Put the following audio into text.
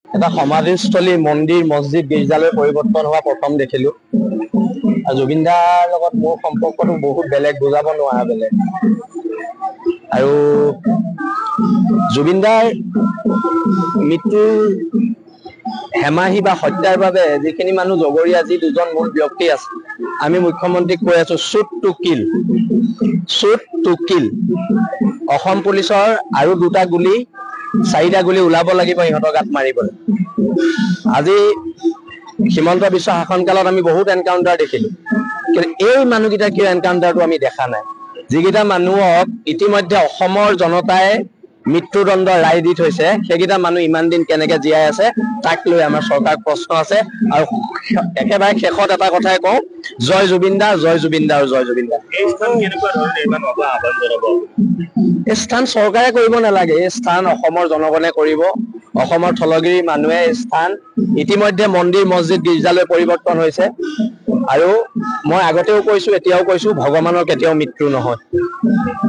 এটা সমাধিস্থলী মন্দিৰ মছজিদ গীৰ্জালৈ পৰিৱৰ্তন হোৱা প্ৰথম দেখিলো। আৰু জুবিন দাৰ লগত মোৰ সম্পৰ্কটো বহুত বেলেগ, বুজাব নোৱাৰা বেলেগ। আৰু জুবিন দাৰ মৃত্যুৰ হেমাহি বা হত্যাৰ বাবে যিখিনি মানুহ জগৰীয়া, যি দুজন মূল ব্যক্তি আছে, আমি মুখ্যমন্ত্ৰীক কৈ আছো, shoot to kill, shoot to kill. Assam পুলিচৰ আৰু 2টা গুলি 4টা গুলি ওলাব লাগিব ইহঁতৰ গাত মাৰিবলৈ। আজি হিমন্ত বিশ্ব শাসনকালত আমি বহুত এনকাউণ্টাৰ দেখিলো, কিন্তু এই মানুহকেইটা কিয় এনকাউণ্টাৰটো আমি দেখা নাই? যিকেইটা মানুহক ইতিমধ্যে অসমৰ জনতাই মৃত্যুদণ্ড ৰায় দি থৈছে, সেইকেইটা মানুহ ইমান দিন কেনেকে জীয়াই আছে, তাক লৈ আমাৰ চৰকাৰক প্ৰশ্ন আছে। আৰু একেবাৰে শেষত এটা কথাই কওঁ, জয় জুবিন দা, জয় জুবিন দা আৰু জয় জুবিন দা। এই স্থান চৰকাৰে কৰিব নালাগে, এই স্থান অসমৰ জনগণে কৰিব। অসমৰ থলগিৰি মানুহে এই স্থান ইতিমধ্যে মন্দিৰ মছজিদ গীৰ্জালৈ পৰিৱৰ্তন হৈছে। আৰু মই আগতেও কৈছো, এতিয়াও কৈছো, ভগৱানৰ কেতিয়াও মৃত্যু নহয়।